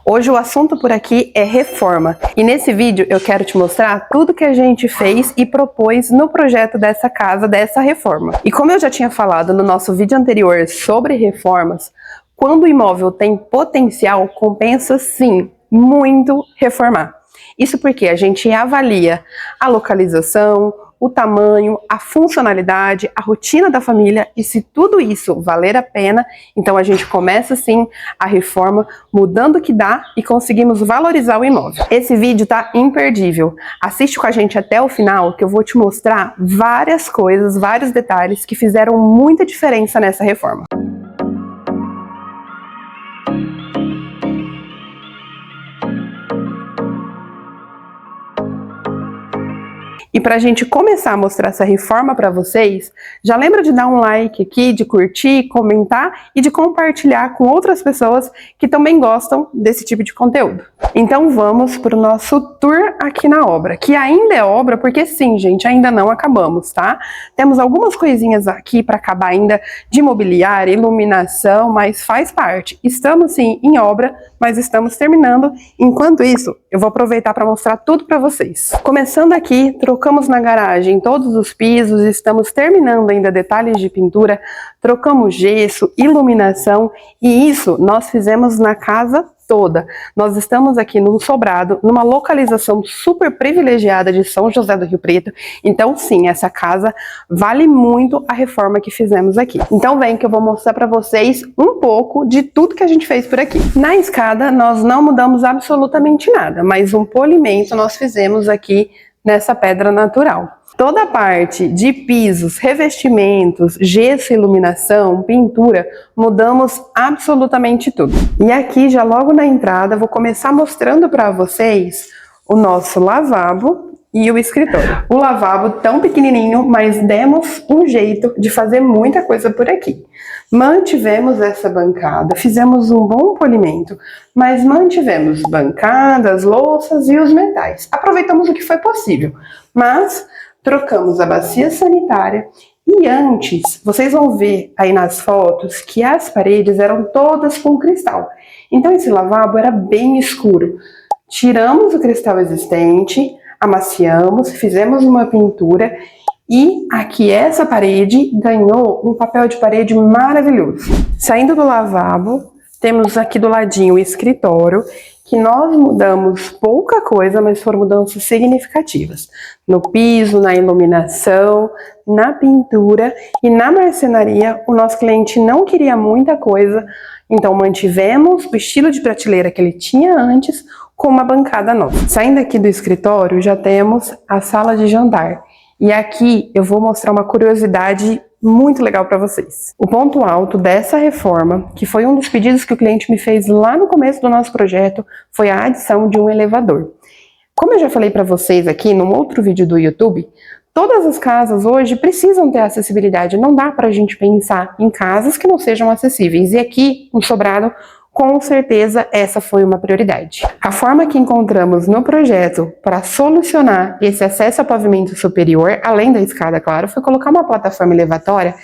Hoje o assunto por aqui é reforma e nesse vídeo eu quero te mostrar tudo que a gente fez e propôs no projeto dessa casa, dessa reforma. E como eu já tinha falado no nosso vídeo anterior sobre reformas, quando o imóvel tem potencial, compensa sim, muito reformar. Isso porque a gente avalia a localização, o tamanho, a funcionalidade, a rotina da família e se tudo isso valer a pena, então a gente começa sim a reforma, mudando o que dá e conseguimos valorizar o imóvel. Esse vídeo tá imperdível. Assiste com a gente até o final que eu vou te mostrar várias coisas, vários detalhes que fizeram muita diferença nessa reforma. E para a gente começar a mostrar essa reforma para vocês, já lembra de dar um like aqui, de curtir, comentar e de compartilhar com outras pessoas que também gostam desse tipo de conteúdo. Então vamos para o nosso tour aqui na obra, que ainda é obra porque sim, gente, ainda não acabamos, tá? Temos algumas coisinhas aqui para acabar ainda de mobiliário, iluminação, mas faz parte. Estamos sim em obra, mas estamos terminando. Enquanto isso, eu vou aproveitar para mostrar tudo para vocês. Começando aqui, trocamos na garagem todos os pisos, estamos terminando ainda detalhes de pintura, trocamos gesso, iluminação e isso nós fizemos na casa toda. Nós estamos aqui num sobrado, numa localização super privilegiada de São José do Rio Preto, então sim, essa casa vale muito a reforma que fizemos aqui. Então vem que eu vou mostrar para vocês um pouco de tudo que a gente fez por aqui. Na escada nós não mudamos absolutamente nada, mas um polimento nós fizemos aqui nessa pedra natural. Toda a parte de pisos, revestimentos, gesso, iluminação, pintura, mudamos absolutamente tudo. E aqui, já logo na entrada, vou começar mostrando para vocês o nosso lavabo e o escritório. O lavabo tão pequenininho, mas demos um jeito de fazer muita coisa por aqui. Mantivemos essa bancada, fizemos um bom polimento, mas mantivemos bancadas, louças e os metais. Aproveitamos o que foi possível, mas trocamos a bacia sanitária e antes, vocês vão ver aí nas fotos que as paredes eram todas com cristal. Então esse lavabo era bem escuro. Tiramos o cristal existente, amaciamos, fizemos uma pintura e aqui essa parede ganhou um papel de parede maravilhoso. Saindo do lavabo, temos aqui do ladinho o escritório, que nós mudamos pouca coisa, mas foram mudanças significativas. No piso, na iluminação, na pintura e na marcenaria, o nosso cliente não queria muita coisa, então mantivemos o estilo de prateleira que ele tinha antes com uma bancada nova. Saindo aqui do escritório, já temos a sala de jantar. E aqui eu vou mostrar uma curiosidade muito legal para vocês. O ponto alto dessa reforma, que foi um dos pedidos que o cliente me fez lá no começo do nosso projeto, foi a adição de um elevador. Como eu já falei para vocês aqui num outro vídeo do YouTube, todas as casas hoje precisam ter acessibilidade. Não dá para a gente pensar em casas que não sejam acessíveis. E aqui, no sobrado, com certeza essa foi uma prioridade. A forma que encontramos no projeto para solucionar esse acesso ao pavimento superior, além da escada, claro, foi colocar uma plataforma elevatória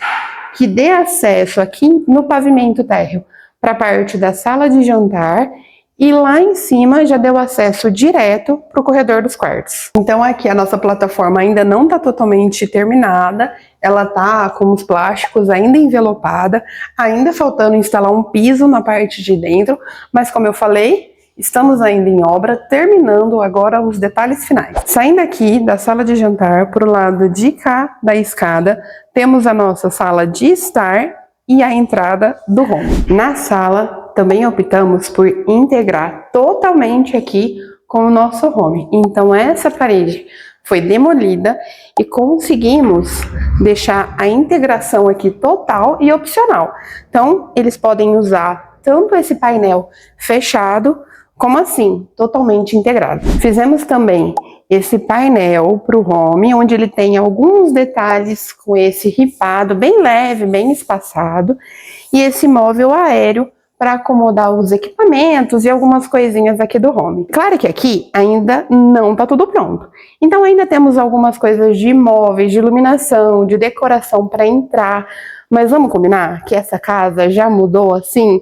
que dê acesso aqui no pavimento térreo para a parte da sala de jantar e lá em cima já deu acesso direto para o corredor dos quartos. Então aqui a nossa plataforma ainda não está totalmente terminada, ela tá com os plásticos ainda envelopada, ainda faltando instalar um piso na parte de dentro, mas como eu falei, estamos ainda em obra, terminando agora os detalhes finais. Saindo aqui da sala de jantar, para o lado de cá da escada, temos a nossa sala de estar e a entrada do home. Na sala, também optamos por integrar totalmente aqui com o nosso home. Então essa parede foi demolida e conseguimos deixar a integração aqui total e opcional. Então eles podem usar tanto esse painel fechado, como assim, totalmente integrado. Fizemos também esse painel para o home, onde ele tem alguns detalhes com esse ripado bem leve, bem espaçado, e esse móvel aéreo para acomodar os equipamentos e algumas coisinhas aqui do home. Claro que aqui ainda não está tudo pronto. Então ainda temos algumas coisas de móveis, de iluminação, de decoração para entrar, mas vamos combinar que essa casa já mudou assim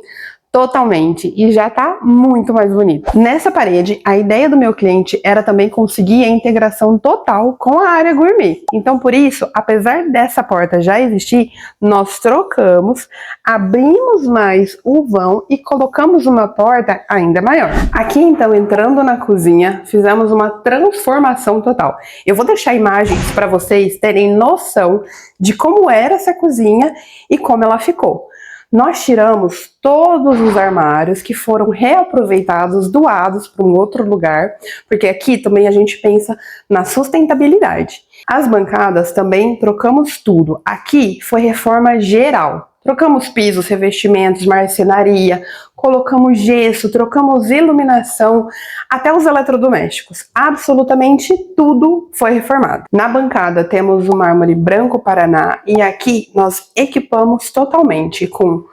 totalmente, e já tá muito mais bonito. Nessa parede, a ideia do meu cliente era também conseguir a integração total com a área gourmet. Então, por isso, apesar dessa porta já existir, nós trocamos, abrimos mais o vão e colocamos uma porta ainda maior. Aqui, então, entrando na cozinha, fizemos uma transformação total. Eu vou deixar imagens para vocês terem noção de como era essa cozinha e como ela ficou. Nós tiramos todos os armários que foram reaproveitados, doados para um outro lugar, porque aqui também a gente pensa na sustentabilidade. As bancadas também trocamos tudo. Aqui foi reforma geral. Trocamos pisos, revestimentos, marcenaria, colocamos gesso, trocamos iluminação, até os eletrodomésticos. Absolutamente tudo foi reformado. Na bancada temos o mármore branco Paraná e aqui nós equipamos totalmente com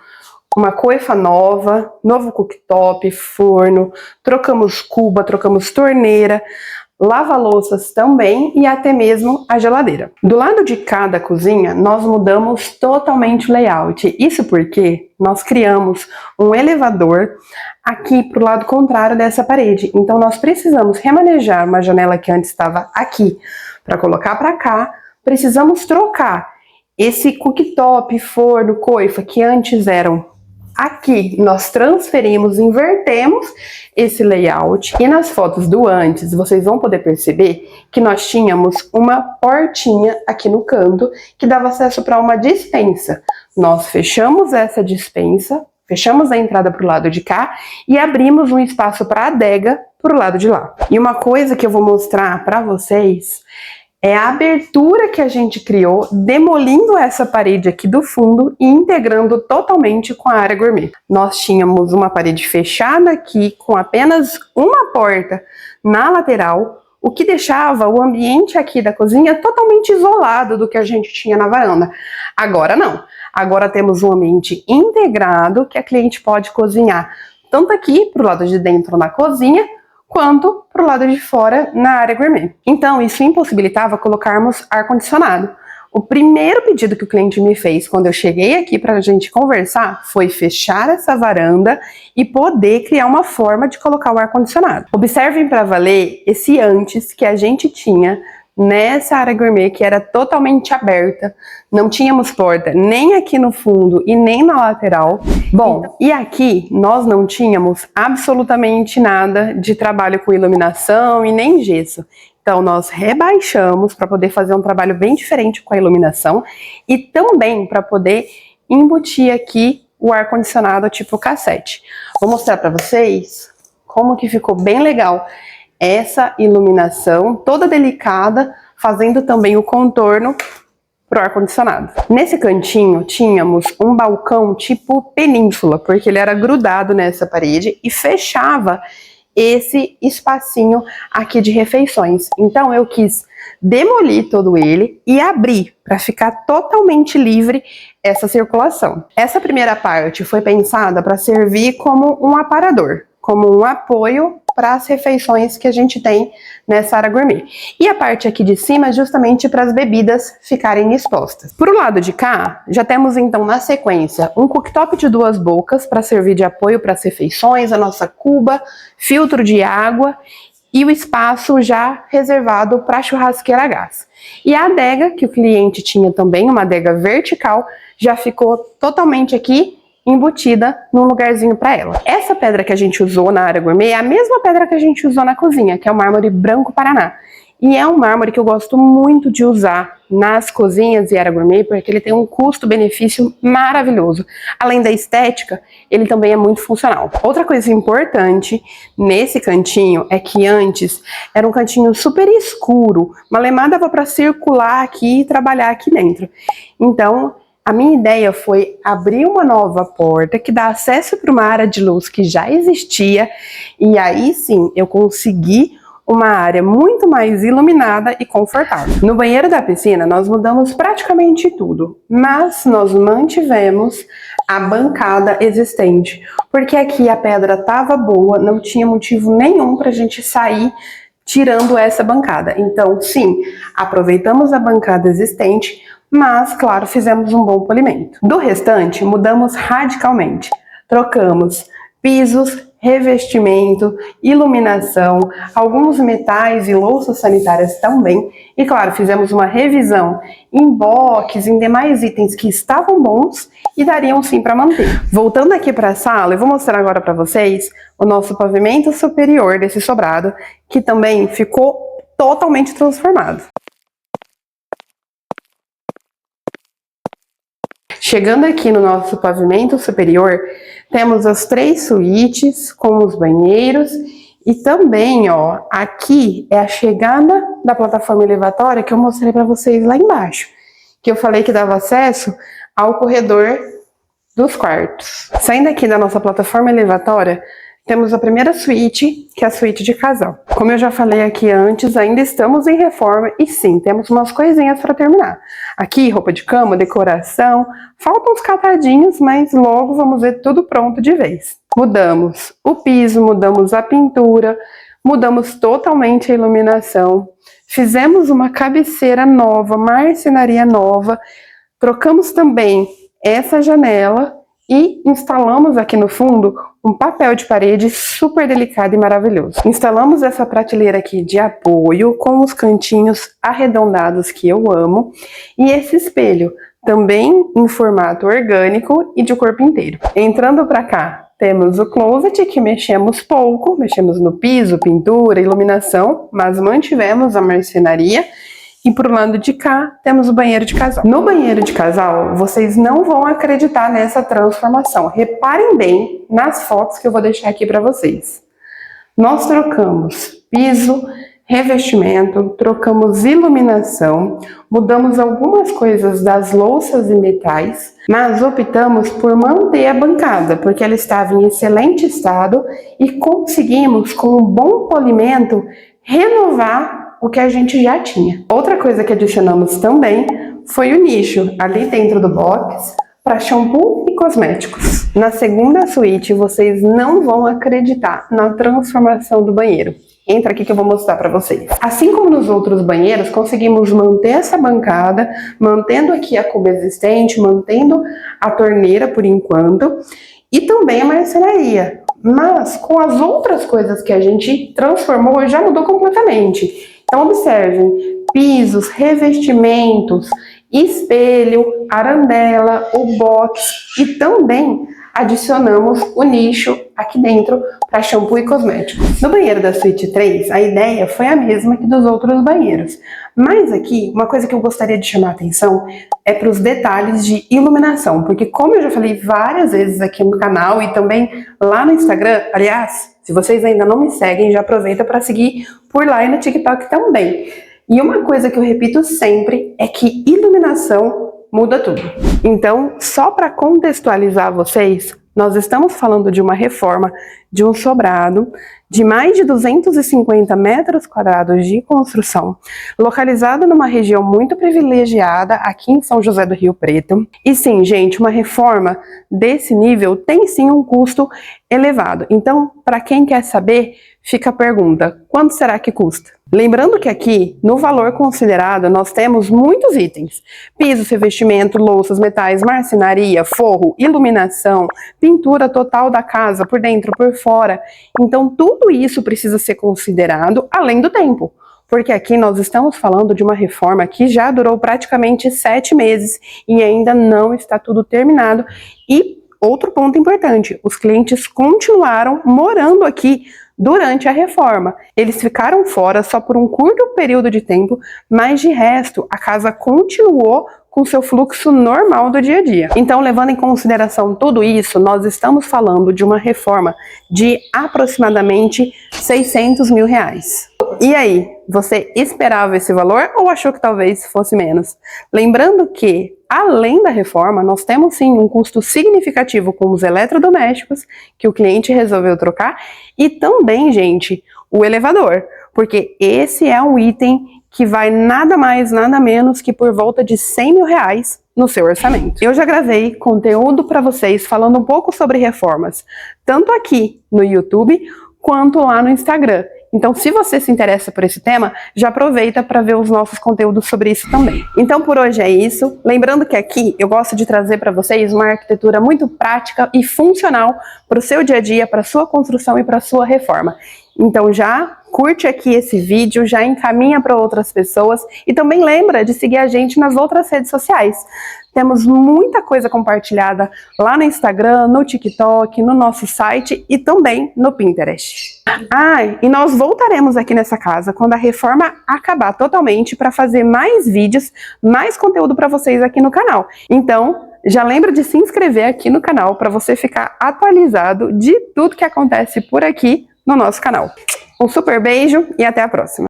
uma coifa nova, novo cooktop, forno, trocamos cuba, trocamos torneira, lava-louças também e até mesmo a geladeira. Do lado de cá da cozinha, nós mudamos totalmente o layout. Isso porque nós criamos um elevador aqui para o lado contrário dessa parede. Então nós precisamos remanejar uma janela que antes estava aqui para colocar para cá. Precisamos trocar esse cooktop, forno, coifa que antes eram aqui, nós transferimos, invertemos esse layout e nas fotos do antes vocês vão poder perceber que nós tínhamos uma portinha aqui no canto que dava acesso para uma despensa. Nós fechamos essa despensa, fechamos a entrada para o lado de cá e abrimos um espaço para a adega para o lado de lá. E uma coisa que eu vou mostrar para vocês é a abertura que a gente criou, demolindo essa parede aqui do fundo e integrando totalmente com a área gourmet. Nós tínhamos uma parede fechada aqui com apenas uma porta na lateral, o que deixava o ambiente aqui da cozinha totalmente isolado do que a gente tinha na varanda. Agora não. Agora temos um ambiente integrado que a cliente pode cozinhar tanto aqui para o lado de dentro na cozinha, quanto para o lado de fora na área gourmet. Então, isso impossibilitava colocarmos ar-condicionado. O primeiro pedido que o cliente me fez quando eu cheguei aqui para a gente conversar foi fechar essa varanda e poder criar uma forma de colocar o ar-condicionado. Observem para valer esse antes que a gente tinha nessa área gourmet que era totalmente aberta, não tínhamos porta nem aqui no fundo e nem na lateral. Bom, e aqui nós não tínhamos absolutamente nada de trabalho com iluminação e nem gesso. Então nós rebaixamos para poder fazer um trabalho bem diferente com a iluminação e também para poder embutir aqui o ar-condicionado tipo cassete. Vou mostrar para vocês como que ficou bem legal essa iluminação toda delicada, fazendo também o contorno pro ar-condicionado. Nesse cantinho tínhamos um balcão tipo península, porque ele era grudado nessa parede e fechava esse espacinho aqui de refeições. Então eu quis demolir todo ele e abrir para ficar totalmente livre essa circulação. Essa primeira parte foi pensada para servir como um aparador, como um apoio para as refeições que a gente tem nessa área gourmet. E a parte aqui de cima justamente para as bebidas ficarem expostas. Pro lado de cá, já temos então na sequência um cooktop de 2 bocas para servir de apoio para as refeições, a nossa cuba, filtro de água e o espaço já reservado para churrasqueira a gás. E a adega, que o cliente tinha também, uma adega vertical, já ficou totalmente aqui embutida num lugarzinho para ela. Essa pedra que a gente usou na área gourmet é a mesma pedra que a gente usou na cozinha, que é o mármore branco Paraná. E é um mármore que eu gosto muito de usar nas cozinhas e área gourmet, porque ele tem um custo-benefício maravilhoso. Além da estética, ele também é muito funcional. Outra coisa importante nesse cantinho é que antes era um cantinho super escuro, malemar dava para circular aqui e trabalhar aqui dentro. Então, a minha ideia foi abrir uma nova porta que dá acesso para uma área de luz que já existia e aí sim eu consegui uma área muito mais iluminada e confortável. No banheiro da piscina nós mudamos praticamente tudo, mas nós mantivemos a bancada existente, porque aqui a pedra estava boa, não tinha motivo nenhum para a gente sair tirando essa bancada. Então sim, aproveitamos a bancada existente, mas, claro, fizemos um bom polimento. Do restante, mudamos radicalmente. Trocamos pisos, revestimento, iluminação, alguns metais e louças sanitárias também. E claro, fizemos uma revisão em box, em demais itens que estavam bons e dariam sim para manter. Voltando aqui para a sala, eu vou mostrar agora para vocês o nosso pavimento superior desse sobrado, que também ficou totalmente transformado. Chegando aqui no nosso pavimento superior, temos as 3 suítes com os banheiros e também, ó, aqui é a chegada da plataforma elevatória que eu mostrei para vocês lá embaixo, que eu falei que dava acesso ao corredor dos quartos. Saindo aqui da nossa plataforma elevatória, temos a primeira suíte, que é a suíte de casal. Como eu já falei aqui antes, ainda estamos em reforma e sim, temos umas coisinhas para terminar. Aqui, roupa de cama, decoração, faltam uns catadinhos, mas logo vamos ver tudo pronto de vez. Mudamos o piso, mudamos a pintura, mudamos totalmente a iluminação, fizemos uma cabeceira nova, marcenaria nova, trocamos também essa janela e instalamos aqui no fundo um papel de parede super delicado e maravilhoso. Instalamos essa prateleira aqui de apoio com os cantinhos arredondados que eu amo e esse espelho também em formato orgânico e de corpo inteiro. Entrando para cá, temos o closet que mexemos pouco, mexemos no piso, pintura, iluminação, mas mantivemos a marcenaria. E pro lado de cá, temos o banheiro de casal. No banheiro de casal, vocês não vão acreditar nessa transformação. Reparem bem nas fotos que eu vou deixar aqui para vocês. Nós trocamos piso, revestimento, trocamos iluminação, mudamos algumas coisas das louças e metais, mas optamos por manter a bancada, porque ela estava em excelente estado e conseguimos, com um bom polimento, renovar o que a gente já tinha. Outra coisa que adicionamos também foi o nicho ali dentro do box para shampoo e cosméticos. Na segunda suíte, vocês não vão acreditar na transformação do banheiro. Entra aqui que eu vou mostrar para vocês. Assim como nos outros banheiros, conseguimos manter essa bancada, mantendo aqui a cuba existente, mantendo a torneira por enquanto, e também a marcenaria. Mas com as outras coisas que a gente transformou, já mudou completamente. Então observem, pisos, revestimentos, espelho, arandela, o box e também adicionamos o nicho aqui dentro para shampoo e cosméticos. No banheiro da suíte 3, a ideia foi a mesma que dos outros banheiros. Mas aqui, uma coisa que eu gostaria de chamar a atenção é para os detalhes de iluminação, porque como eu já falei várias vezes aqui no canal e também lá no Instagram, aliás, se vocês ainda não me seguem, já aproveita para seguir por lá e no TikTok também. E uma coisa que eu repito sempre é que iluminação muda tudo. Então, só para contextualizar vocês, nós estamos falando de uma reforma de um sobrado de mais de 250 metros quadrados de construção, localizado numa região muito privilegiada aqui em São José do Rio Preto. E sim, gente, uma reforma desse nível tem sim um custo elevado. Então, para quem quer saber, fica a pergunta: quanto será que custa? Lembrando que aqui, no valor considerado, nós temos muitos itens: piso, revestimento, louças, metais, marcenaria, forro, iluminação, pintura total da casa, por dentro, por fora. Então, tudo isso precisa ser considerado além do tempo. Porque aqui nós estamos falando de uma reforma que já durou praticamente 7 meses e ainda não está tudo terminado. E outro ponto importante, os clientes continuaram morando aqui durante a reforma. Eles ficaram fora só por um curto período de tempo, mas de resto a casa continuou com seu fluxo normal do dia a dia. Então, levando em consideração tudo isso, nós estamos falando de uma reforma de aproximadamente 600 mil reais. E aí, você esperava esse valor ou achou que talvez fosse menos? Lembrando que, além da reforma, nós temos sim um custo significativo com os eletrodomésticos que o cliente resolveu trocar e também, gente, o elevador, porque esse é um item que vai nada mais, nada menos que por volta de 100 mil reais no seu orçamento. Eu já gravei conteúdo para vocês falando um pouco sobre reformas, tanto aqui no YouTube quanto lá no Instagram. Então, se você se interessa por esse tema, já aproveita para ver os nossos conteúdos sobre isso também. Então, por hoje é isso. Lembrando que aqui eu gosto de trazer para vocês uma arquitetura muito prática e funcional para o seu dia a dia, para a sua construção e para a sua reforma. Então já curte aqui esse vídeo, já encaminha para outras pessoas e também lembra de seguir a gente nas outras redes sociais. Temos muita coisa compartilhada lá no Instagram, no TikTok, no nosso site e também no Pinterest. E nós voltaremos aqui nessa casa quando a reforma acabar totalmente para fazer mais vídeos, mais conteúdo para vocês aqui no canal. Então, já lembra de se inscrever aqui no canal para você ficar atualizado de tudo que acontece por aqui no nosso canal. Um super beijo e até a próxima!